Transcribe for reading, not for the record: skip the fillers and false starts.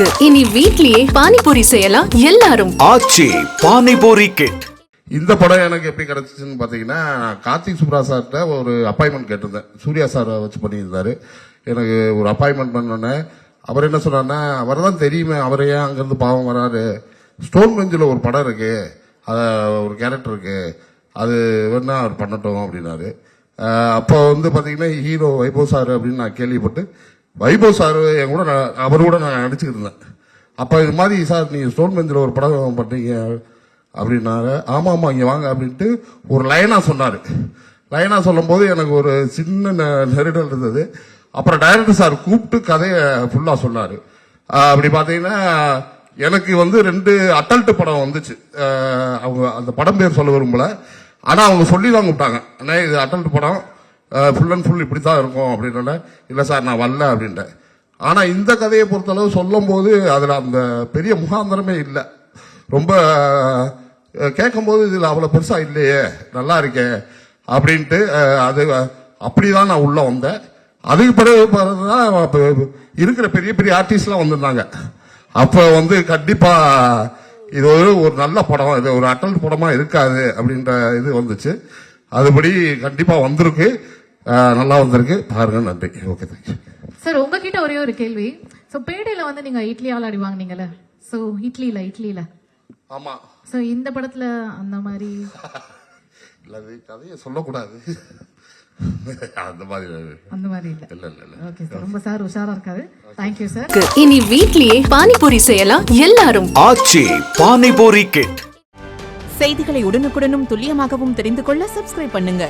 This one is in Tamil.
இருக்கு. இனி வீட்லயே பானிபூரி செய்யலாம் எல்லாரும். ஆச்சி பானிபூரி கிட். இந்த படம் எனக்கு எப்படி கிடைச்சிச்சுன்னு பாத்தீங்கன்னா, கார்த்திக் சுப்ரா சார்கிட்ட ஒரு அப்பாயின்மெண்ட் கேட்டிருந்தேன். சூர்யா சார் வச்சு பண்ணியிருந்தாரு. எனக்கு ஒரு அப்பாயின்மெண்ட் பண்ணோன்னே அவர் என்ன சொன்னார்னா, அவர் தான் தெரியுமே, அவரே அங்கிருந்து பாவம் வராரு, ஸ்டோன் பெஞ்சில் ஒரு படம் இருக்கு, ஒரு கேரக்டர் இருக்கு, அது வேணா அவர் பண்ணட்டும் அப்படின்னாரு. அப்போ வந்து பாத்தீங்கன்னா ஹீரோ வைபவ் சார் அப்படின்னு நான் கேள்விப்பட்டு, வைபவ் சார் என் கூட அவர் கூட நான் நடிச்சுக்கிட்டு இருந்தேன். அப்ப இது மாதிரி சார் நீங்க ஸ்டோன் பெஞ்சில் ஒரு படம் பண்றீங்க அப்படின்னாரு. ஆமா இங்க வாங்க அப்படின்ட்டு ஒரு லைனா சொன்னாரு. லைனா சொல்லும் போது எனக்கு ஒரு சின்ன நெருடல் இருந்தது. அப்புறம் டைரக்டர் சார் கூப்பிட்டு கதையை ஃபுல்லா சொன்னாரு. அப்படி பாத்தீங்கன்னா எனக்கு வந்து 2 அட்டல்ட் படம் வந்துச்சு. அவங்க அந்த படம் பேர் சொல்ல விரும்பல, ஆனா அவங்க சொல்லி தான் கூப்பிட்டாங்க, அண்ணா இது அட்டல்ட் படம், ஃபுல் அண்ட் ஃபுல் இப்படித்தான் இருக்கும் அப்படின்னா. இல்ல சார் நான் வரல அப்படின்ட்டேன். ஆனா இந்த கதையை பொறுத்தளவு சொல்லும் போது அதுல அந்த பெரிய முகாந்திரமே இல்லை. ரொம்ப கேட்கும் போது இதுல அவ்வளவு பெருசா இல்லையே, நல்லா இருக்கே அப்படின்ட்டு அது அப்படிதான் நான் உள்ள வந்தேன். அதுக்கு பிறகு இருக்கிற பெரிய பெரிய ஆர்டிஸ்ட் எல்லாம் வந்திருந்தாங்க. அப்ப வந்து கண்டிப்பா இது ஒரு நல்ல படம், இது ஒரு அட்டல் படமா இருக்காது அப்படின்ற இது வந்துச்சு. அதுபடி கண்டிப்பா வந்திருக்கு, நல்லா வந்திருக்கு, பாருங்க. நன்றி. Okay, thank you sir. உங்ககிட்ட ஒரே ஒரு கேள்வி. சோ பேடையில வந்து நீங்க இட்லி ஆளாடி வாங்கினீங்கல்ல, சோ இட்லியில ஆமா. சோ இந்த படத்துல அந்த மாதிரி இல்ல, அது கதையை சொல்லக்கூடாது. அந்த மாதிரி இல்ல. ஓகே சார், ரொம்ப சார் உஷாரா இருக்காரு. Thank you sir. இனி வீட்லயே பானிபூரி செய்யலாம் எல்லாரும். ஆச்சி பானிபூரி கிட். செய்திகளை உடனுக்குடனும் துல்லியமாகவும் தெரிந்து கொள்ள சப்ஸ்கிரைப் பண்ணுங்க.